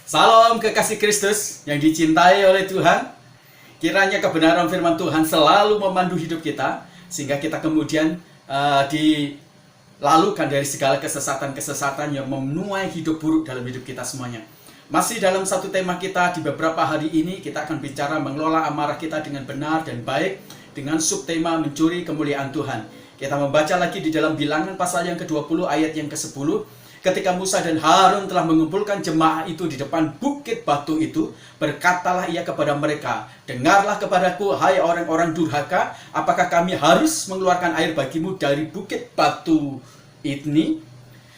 Salam kekasih Kristus yang dicintai oleh Tuhan. Kiranya kebenaran firman Tuhan selalu memandu hidup kita, sehingga kita kemudian dilalukan dari segala kesesatan-kesesatan yang menuai hidup buruk dalam hidup kita semuanya. Masih dalam satu tema kita di beberapa hari ini, kita akan bicara mengelola amarah kita dengan benar dan baik dengan subtema mencuri kemuliaan Tuhan. Kita membaca lagi di dalam Bilangan pasal yang ke-20 ayat yang ke-10. Ketika Musa dan Harun telah mengumpulkan jemaah itu di depan bukit batu itu, berkatalah ia kepada mereka, "Dengarlah kepadaku, hai orang-orang durhaka, apakah kami harus mengeluarkan air bagimu dari bukit batu ini?"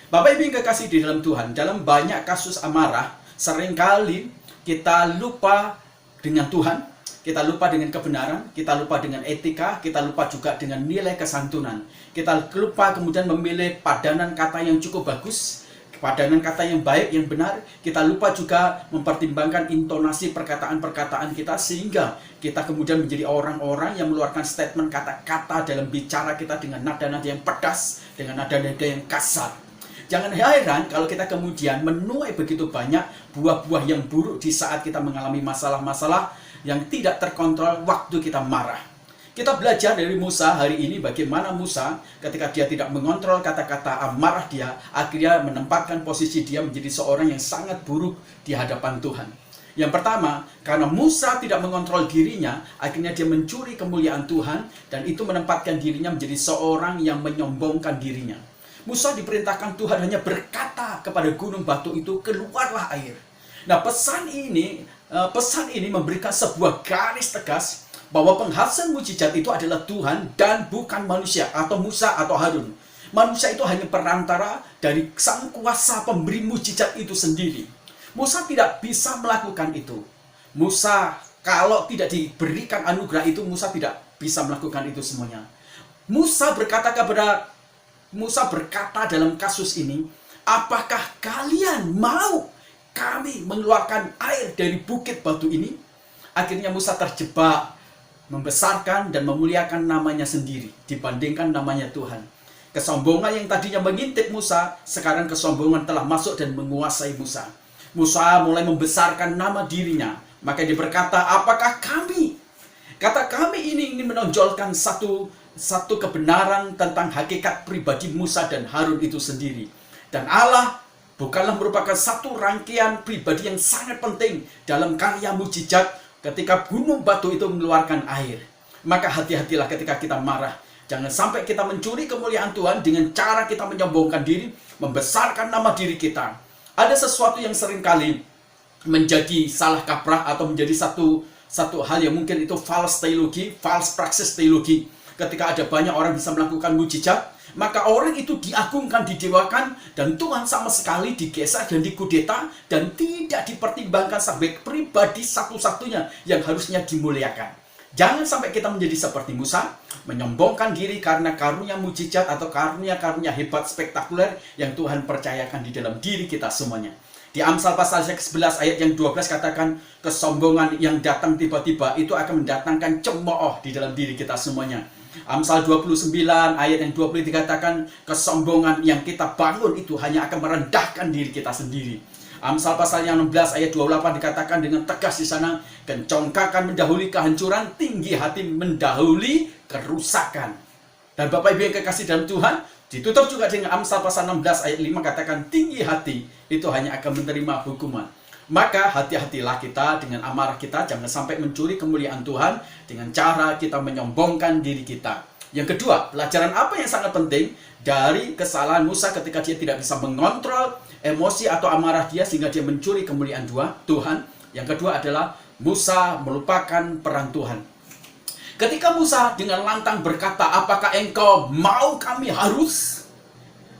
Bapak Ibu yang kekasih di dalam Tuhan, dalam banyak kasus amarah, seringkali kita lupa dengan Tuhan, kita lupa dengan kebenaran, kita lupa dengan etika, kita lupa juga dengan nilai kesantunan. Kita lupa kemudian memilih padanan kata yang cukup bagus, padanan kata yang baik, yang benar. Kita lupa juga mempertimbangkan intonasi perkataan-perkataan kita, sehingga kita kemudian menjadi orang-orang yang mengeluarkan statement kata-kata dalam bicara kita dengan nada-nada yang pedas, dengan nada-nada yang kasar. Jangan heran kalau kita kemudian menuai begitu banyak buah-buah yang buruk di saat kita mengalami masalah-masalah yang tidak terkontrol waktu kita marah. Kita belajar dari Musa hari ini bagaimana Musa ketika dia tidak mengontrol kata-kata amarah dia, akhirnya menempatkan posisi dia menjadi seorang yang sangat buruk di hadapan Tuhan. Yang pertama, karena Musa tidak mengontrol dirinya, akhirnya dia mencuri kemuliaan Tuhan, dan itu menempatkan dirinya menjadi seorang yang menyombongkan dirinya. Musa diperintahkan Tuhan hanya berkata kepada gunung batu itu, "Keluarlah air." Nah, pesan ini memberikan sebuah garis tegas bahwa penghasil mujizat itu adalah Tuhan dan bukan manusia atau Musa atau Harun. Manusia itu hanya perantara dari sang kuasa pemberi mujizat itu sendiri. Musa tidak bisa melakukan itu. Musa kalau tidak diberikan anugerah itu, Musa tidak bisa melakukan itu semuanya. Musa berkata dalam kasus ini, "Apakah kalian mau kami mengeluarkan air dari bukit batu ini?" Akhirnya Musa terjebak, membesarkan dan memuliakan namanya sendiri dibandingkan namanya Tuhan. Kesombongan yang tadinya mengintip Musa, sekarang kesombongan telah masuk dan menguasai Musa. Musa mulai membesarkan nama dirinya. Maka dia berkata, "Apakah kami?" Kata "kami" ini ingin menonjolkan satu kebenaran tentang hakikat pribadi Musa dan Harun itu sendiri. Dan Allah bukanlah merupakan satu rangkaian pribadi yang sangat penting dalam karya mujizat ketika gunung batu itu mengeluarkan air. Maka hati-hatilah ketika kita marah. Jangan sampai kita mencuri kemuliaan Tuhan dengan cara kita menyombongkan diri, membesarkan nama diri kita. Ada sesuatu yang seringkali menjadi salah kaprah atau menjadi satu hal yang mungkin itu false teologi, false praxis teologi. Ketika ada banyak orang bisa melakukan mujizat, maka orang itu diagungkan, didewakan, dan Tuhan sama sekali digeser dan dikudeta, dan tidak dipertimbangkan sebagai pribadi satu-satunya yang harusnya dimuliakan. Jangan sampai kita menjadi seperti Musa, menyombongkan diri karena karunia mujizat atau karunia-karunia hebat spektakuler yang Tuhan percayakan di dalam diri kita semuanya. Di Amsal pasal 11 ayat yang 12 katakan, kesombongan yang datang tiba-tiba itu akan mendatangkan cemooh di dalam diri kita semuanya. Amsal 29 ayat yang 20 dikatakan, kesombongan yang kita bangun itu hanya akan merendahkan diri kita sendiri. Amsal pasal yang 16 ayat 28 dikatakan dengan tegas di sana, kencongkakan mendahului kehancuran, tinggi hati mendahului kerusakan. Dan Bapak Ibu yang kekasih dalam Tuhan, ditutup juga dengan Amsal pasal 16 ayat 5 katakan, tinggi hati itu hanya akan menerima hukuman. Maka hati-hatilah kita dengan amarah kita, jangan sampai mencuri kemuliaan Tuhan dengan cara kita menyombongkan diri kita. Yang kedua, pelajaran apa yang sangat penting dari kesalahan Musa ketika dia tidak bisa mengontrol emosi atau amarah dia sehingga dia mencuri kemuliaan Tuhan. Yang kedua adalah Musa melupakan peran Tuhan. Ketika Musa dengan lantang berkata, "Apakah engkau mau kami harus?"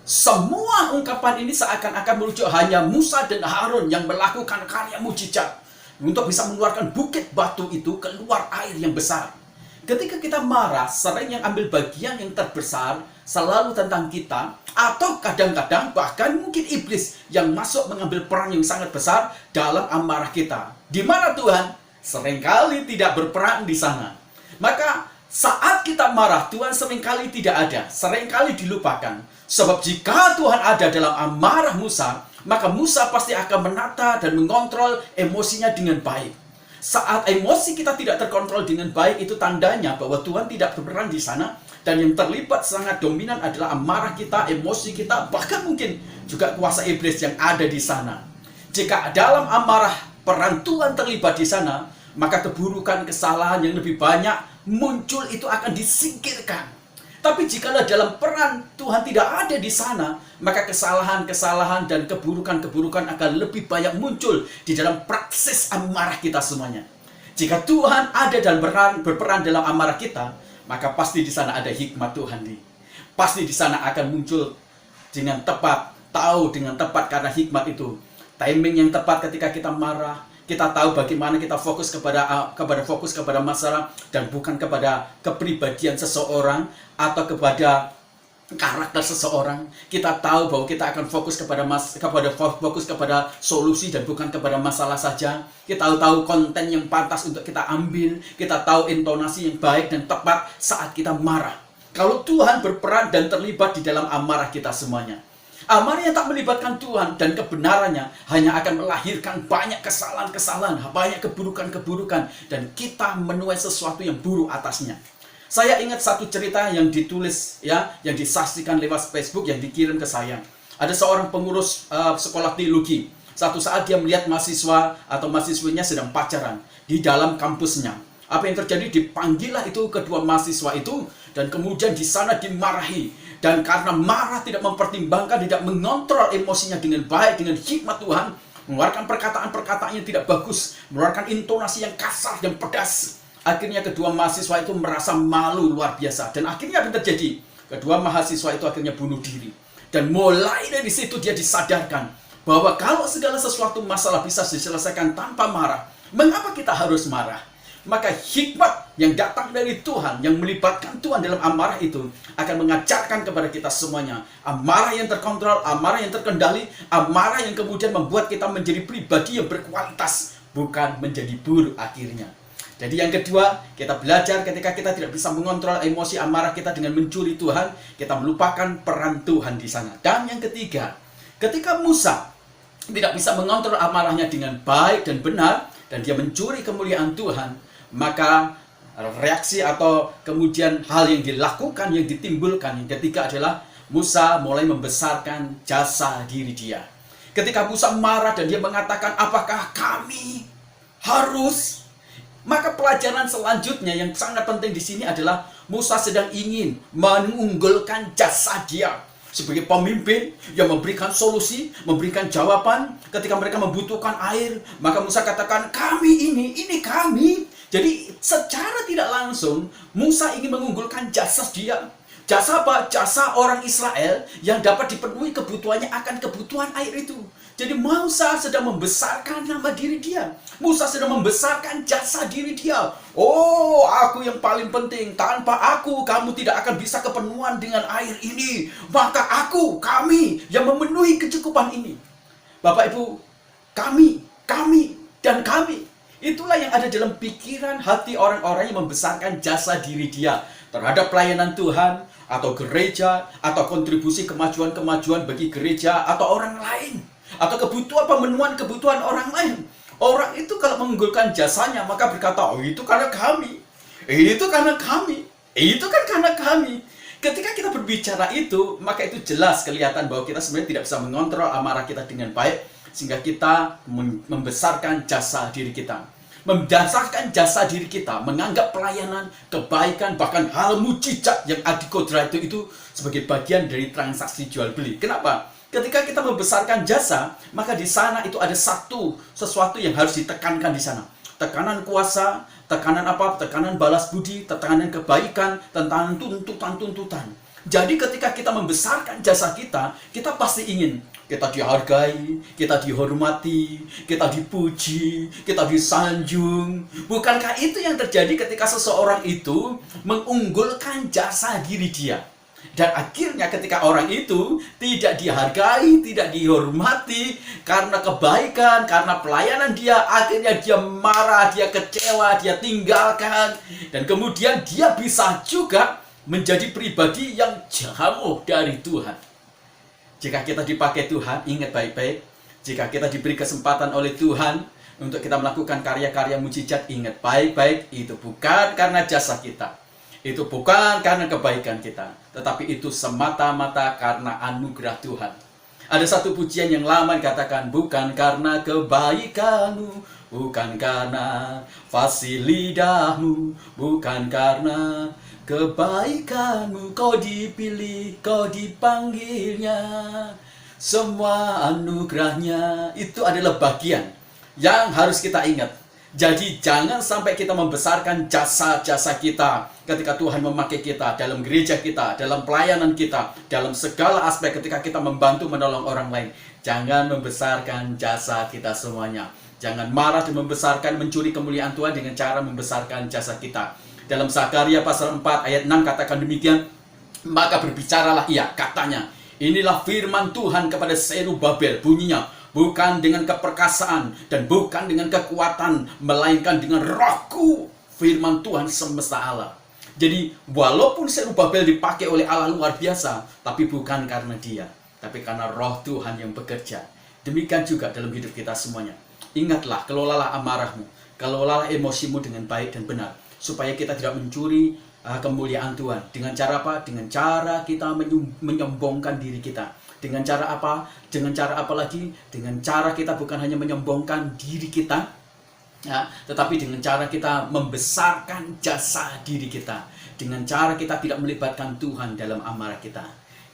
Semua ungkapan ini seakan-akan merujuk hanya Musa dan Harun yang melakukan karya mujizat untuk bisa mengeluarkan bukit batu itu keluar air yang besar. Ketika kita marah, sering yang ambil bagian yang terbesar selalu tentang kita, atau kadang-kadang bahkan mungkin iblis yang masuk mengambil peran yang sangat besar dalam amarah kita. Di mana Tuhan seringkali tidak berperan di sana. Maka saat kita marah, Tuhan seringkali tidak ada, seringkali dilupakan. Sebab jika Tuhan ada dalam amarah Musa, maka Musa pasti akan menata dan mengontrol emosinya dengan baik. Saat emosi kita tidak terkontrol dengan baik, itu tandanya bahwa Tuhan tidak berperan di sana. Dan yang terlibat sangat dominan adalah amarah kita, emosi kita, bahkan mungkin juga kuasa iblis yang ada di sana. Jika dalam amarah peran Tuhan terlibat di sana, maka keburukan, kesalahan yang lebih banyak muncul itu akan disingkirkan. Tapi jikalau dalam peran Tuhan tidak ada di sana, maka kesalahan-kesalahan dan keburukan-keburukan akan lebih banyak muncul di dalam praksis amarah kita semuanya. Jika Tuhan ada dan berperan dalam amarah kita, maka pasti di sana ada hikmat Tuhan. Pasti di sana akan muncul dengan tepat, tahu dengan tepat karena hikmat itu. Timing yang tepat ketika kita marah, kita tahu bagaimana kita fokus kepada masalah dan bukan kepada kepribadian seseorang atau kepada karakter seseorang. Kita tahu bahwa kita akan fokus kepada solusi dan bukan kepada masalah saja. Kita tahu konten yang pantas untuk kita ambil. Kita tahu intonasi yang baik dan tepat saat kita marah. Kalau Tuhan berperan dan terlibat di dalam amarah kita semuanya, amarah yang tak melibatkan Tuhan dan kebenarannya hanya akan melahirkan banyak kesalahan-kesalahan, banyak keburukan-keburukan, dan kita menuai sesuatu yang buruk atasnya. Saya ingat satu cerita yang ditulis, yang disaksikan lewat Facebook, yang dikirim ke saya. Ada seorang pengurus sekolah teologi. Satu saat dia melihat mahasiswa atau mahasiswinya sedang pacaran di dalam kampusnya. Apa yang terjadi? Dipanggillah itu kedua mahasiswa itu, dan kemudian di sana dimarahi. Dan karena marah, tidak mempertimbangkan, tidak mengontrol emosinya dengan baik, dengan hikmat Tuhan, mengeluarkan perkataan-perkataan yang tidak bagus, mengeluarkan intonasi yang kasar dan pedas. Akhirnya kedua mahasiswa itu merasa malu luar biasa. Dan akhirnya apa yang terjadi? Kedua mahasiswa itu akhirnya bunuh diri. Dan mulai dari situ dia disadarkan bahwa kalau segala sesuatu masalah bisa diselesaikan tanpa marah, mengapa kita harus marah? Maka hikmat yang datang dari Tuhan, yang melibatkan Tuhan dalam amarah itu, akan mengajarkan kepada kita semuanya amarah yang terkontrol, amarah yang terkendali, amarah yang kemudian membuat kita menjadi pribadi yang berkualitas, bukan menjadi buruk akhirnya. Jadi yang kedua, kita belajar ketika kita tidak bisa mengontrol emosi amarah kita dengan mencuri Tuhan, kita melupakan peran Tuhan di sana. Dan yang ketiga, ketika Musa tidak bisa mengontrol amarahnya dengan baik dan benar, dan dia mencuri kemuliaan Tuhan, maka reaksi atau kemudian hal yang dilakukan, yang ditimbulkan yang ketiga adalah Musa mulai membesarkan jasa diri dia. Ketika Musa marah dan dia mengatakan, apakah kami harus? Maka pelajaran selanjutnya yang sangat penting di sini adalah Musa sedang ingin mengunggulkan jasa dia sebagai pemimpin yang memberikan solusi, memberikan jawaban ketika mereka membutuhkan air. Maka Musa katakan, kami ini kami. Jadi secara tidak langsung Musa ingin mengunggulkan jasa dia. Jasa apa? Jasa orang Israel yang dapat dipenuhi kebutuhannya akan kebutuhan air itu. Jadi Musa sedang membesarkan nama diri dia. Musa sedang membesarkan jasa diri dia. Oh, aku yang paling penting. Tanpa aku, kamu tidak akan bisa kepenuhan dengan air ini. Maka kami yang memenuhi kecukupan ini. Bapak Ibu, kami, dan kami. Itulah yang ada dalam pikiran hati orang-orang yang membesarkan jasa diri dia terhadap pelayanan Tuhan, atau gereja, atau kontribusi kemajuan-kemajuan bagi gereja, atau orang lain, atau pemenuhan kebutuhan orang lain. Orang itu kalau mengunggulkan jasanya, maka berkata, oh itu karena kami, itu karena kami, itu kan karena kami. Ketika kita berbicara itu, maka itu jelas kelihatan bahwa kita sebenarnya tidak bisa mengontrol amarah kita dengan baik, sehingga kita membesarkan jasa diri kita. Mendasarkan jasa diri kita, menganggap pelayanan, kebaikan, bahkan hal mujizat yang adikodra itu sebagai bagian dari transaksi jual beli. Kenapa? Ketika kita membesarkan jasa, maka di sana itu ada sesuatu yang harus ditekankan di sana. Tekanan kuasa, tekanan apa? Tekanan balas budi, tekanan kebaikan, tentang tuntutan-tuntutan. Jadi ketika kita membesarkan jasa kita, kita pasti ingin kita dihargai, kita dihormati, kita dipuji, kita disanjung. Bukankah itu yang terjadi ketika seseorang itu mengunggulkan jasa diri dia? Dan akhirnya ketika orang itu tidak dihargai, tidak dihormati karena kebaikan, karena pelayanan dia, akhirnya dia marah, dia kecewa, dia tinggalkan. Dan kemudian dia bisa juga menjadi pribadi yang jauh dari Tuhan. Jika kita dipakai Tuhan, ingat baik-baik, Jika kita diberi kesempatan oleh Tuhan untuk kita melakukan karya-karya mujizat, ingat baik-baik, itu bukan karena jasa kita. Itu bukan karena kebaikan kita, tetapi itu semata-mata karena anugerah Tuhan. Ada satu pujian yang lama dikatakan, bukan karena kebaikanmu, bukan karena fasih lidahmu, bukan karena kebaikanmu, kau dipilih, kau dipanggilnya, semua anugerahnya. Itu adalah bagian yang harus kita ingat. Jadi jangan sampai kita membesarkan jasa-jasa kita ketika Tuhan memakai kita dalam gereja kita, dalam pelayanan kita, dalam segala aspek ketika kita membantu menolong orang lain. Jangan membesarkan jasa kita semuanya. Jangan marah dan membesarkan, mencuri kemuliaan Tuhan dengan cara membesarkan jasa kita. Dalam Zakaria pasal 4 ayat 6 katakan demikian, maka berbicaralah ia, katanya, inilah firman Tuhan kepada Zerubabel, bunyinya, bukan dengan keperkasaan dan bukan dengan kekuatan, melainkan dengan rohku, firman Tuhan semesta Allah. Jadi walaupun Zerubabel dipakai oleh Allah luar biasa, tapi bukan karena dia, tapi karena roh Tuhan yang bekerja. Demikian juga dalam hidup kita semuanya. Ingatlah, kelolalah amarahmu, kelolalah emosimu dengan baik dan benar, supaya kita tidak mencuri kemuliaan Tuhan. Dengan cara apa? Dengan cara kita menyombongkan diri kita. Dengan cara apa? Dengan cara apa lagi? Dengan cara kita bukan hanya menyombongkan diri kita, ya, tetapi dengan cara kita membesarkan jasa diri kita. Dengan cara kita tidak melibatkan Tuhan dalam amarah kita.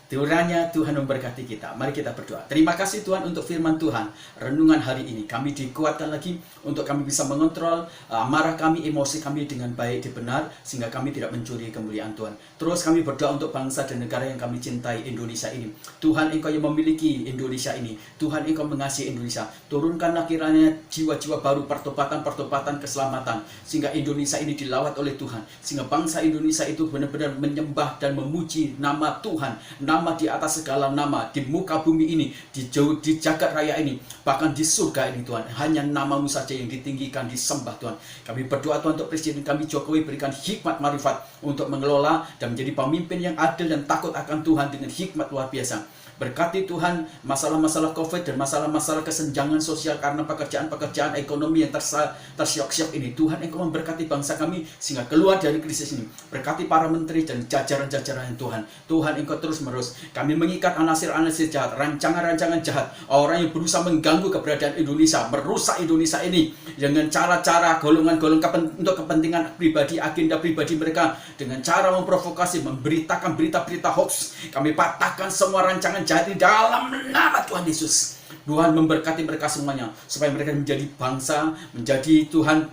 Kiranya Tuhan memberkati kita. Mari kita berdoa. Terima kasih Tuhan untuk firman Tuhan. Renungan hari ini kami dikuatkan lagi untuk kami bisa mengontrol amarah kami, emosi kami dengan baik dan benar, sehingga kami tidak mencuri kemuliaan Tuhan. Terus kami berdoa untuk bangsa dan negara yang kami cintai, Indonesia ini. Tuhan, Engkau yang memiliki Indonesia ini. Tuhan, Engkau mengasihi Indonesia. Turunkanlah kiranya jiwa-jiwa baru, pertobatan-pertobatan keselamatan, sehingga Indonesia ini dilawat oleh Tuhan, sehingga bangsa Indonesia itu benar-benar menyembah dan memuji nama Tuhan, nama di atas segala nama, di muka bumi ini, di jagat raya ini, bahkan di surga ini Tuhan. Hanya namamu saja yang ditinggikan, disembah Tuhan. Kami berdoa Tuhan untuk Presiden kami Jokowi, berikan hikmat marifat untuk mengelola dan menjadi pemimpin yang adil dan takut akan Tuhan dengan hikmat luar biasa. Berkati Tuhan masalah-masalah COVID dan masalah-masalah kesenjangan sosial karena pekerjaan-pekerjaan ekonomi yang tersiok-siok ini. Tuhan, Engkau memberkati bangsa kami sehingga keluar dari krisis ini. Berkati para menteri dan jajaran-jajaran Tuhan. Tuhan, Engkau terus-menerus. Kami mengikat anasir-anasir jahat, rancangan-rancangan jahat, orang yang berusaha mengganggu keberadaan Indonesia, merusak Indonesia ini dengan cara-cara golongan-golongan untuk kepentingan pribadi, agenda pribadi mereka, dengan cara memprovokasi, memberitakan berita-berita hoax. Kami patahkan semua rancangan jahat di dalam nama Tuhan Yesus. Tuhan memberkati mereka semuanya, supaya mereka menjadi bangsa, menjadi Tuhan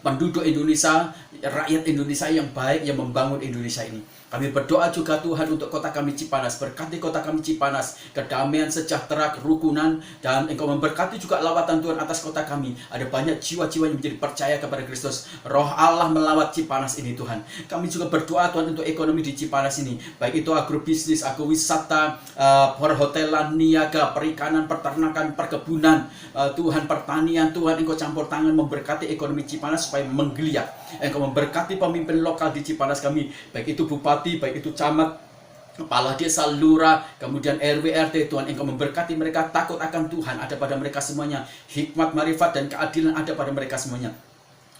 penduduk Indonesia, rakyat Indonesia yang baik, yang membangun Indonesia ini. Kami berdoa juga Tuhan untuk kota kami Cipanas. Berkati kota kami Cipanas, kedamaian, sejahtera, kerukunan, dan Engkau memberkati juga lawatan Tuhan atas kota kami. Ada banyak jiwa-jiwa yang menjadi percaya kepada Kristus. Roh Allah melawat Cipanas ini Tuhan. Kami juga berdoa Tuhan untuk ekonomi di Cipanas ini, baik itu agrobisnis, agrowisata, perhotelan, niaga, perikanan, peternakan, perkebunan, Tuhan pertanian. Tuhan, Engkau campur tangan memberkati ekonomi Cipanas supaya menggeliat. Engkau memberkati pemimpin lokal di Cipanas kami, baik itu bupati, baik itu camat, kepala desa, lurah, kemudian RW, RT. Tuhan, Engkau memberkati mereka, takut akan Tuhan ada pada mereka semuanya, hikmat, marifat, dan keadilan ada pada mereka semuanya,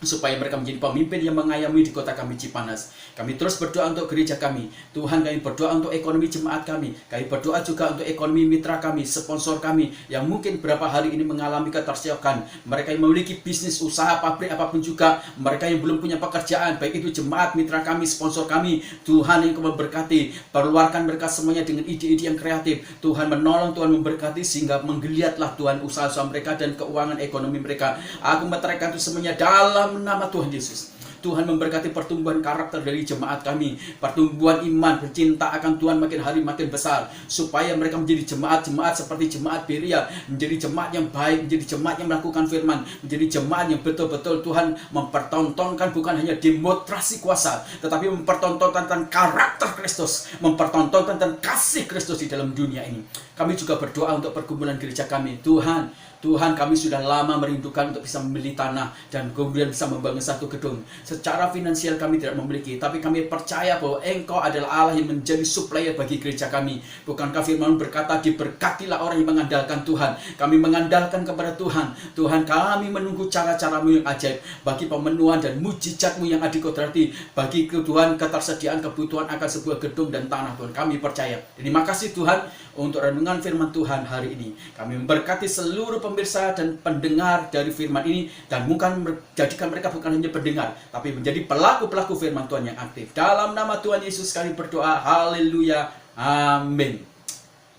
supaya mereka menjadi pemimpin yang mengayomi di kota kami Cipanas. Kami terus berdoa untuk gereja kami. Tuhan, kami berdoa untuk ekonomi jemaat kami. Kami berdoa juga untuk ekonomi mitra kami, sponsor kami, yang mungkin beberapa hari ini mengalami ketersiokan. Mereka yang memiliki bisnis, usaha, pabrik, apapun juga. Mereka yang belum punya pekerjaan, baik itu jemaat, mitra kami, sponsor kami. Tuhan, yang memberkati, perluarkan mereka semuanya dengan ide-ide yang kreatif. Tuhan menolong, Tuhan memberkati, sehingga menggeliatlah Tuhan usaha-usaha mereka dan keuangan ekonomi mereka. Aku meteraikan itu semuanya dalam nama Tuhan Yesus. Tuhan memberkati pertumbuhan karakter dari jemaat kami, pertumbuhan iman, bercinta akan Tuhan makin hari makin besar, supaya mereka menjadi jemaat-jemaat seperti jemaat Berea, menjadi jemaat yang baik, menjadi jemaat yang melakukan firman, menjadi jemaat yang betul-betul Tuhan mempertontonkan bukan hanya demonstrasi kuasa, tetapi mempertontonkan tentang karakter Kristus, mempertontonkan tentang kasih Kristus di dalam dunia ini. Kami juga berdoa untuk pergumulan gereja kami. Tuhan, Tuhan, kami sudah lama merindukan untuk bisa membeli tanah dan kemudian bisa membangun satu gedung. Secara finansial kami tidak memiliki, tapi kami percaya bahwa Engkau adalah Allah yang menjadi supplier bagi gereja kami. Bukankah firman berkata, diberkatilah orang yang mengandalkan Tuhan. Kami mengandalkan kepada Tuhan. Tuhan, kami menunggu cara-caramu yang ajaib bagi pemenuhan dan mujizatmu yang adikodrati, bagi Tuhan ketersediaan kebutuhan akan sebuah gedung dan tanah. Tuhan, kami percaya. Terima kasih Tuhan untuk renungan firman Tuhan hari ini. Kami memberkati seluruh pemirsa dan pendengar dari firman ini, dan bukan menjadikan mereka bukan hanya pendengar, tapi menjadi pelaku-pelaku firman Tuhan yang aktif. Dalam nama Tuhan Yesus kami berdoa, haleluya, amin.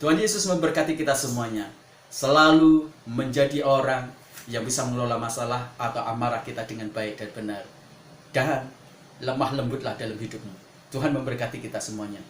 Tuhan Yesus memberkati kita semuanya, selalu menjadi orang yang bisa mengelola masalah atau amarah kita dengan baik dan benar, dan lemah lembutlah dalam hidupmu. Tuhan memberkati kita semuanya.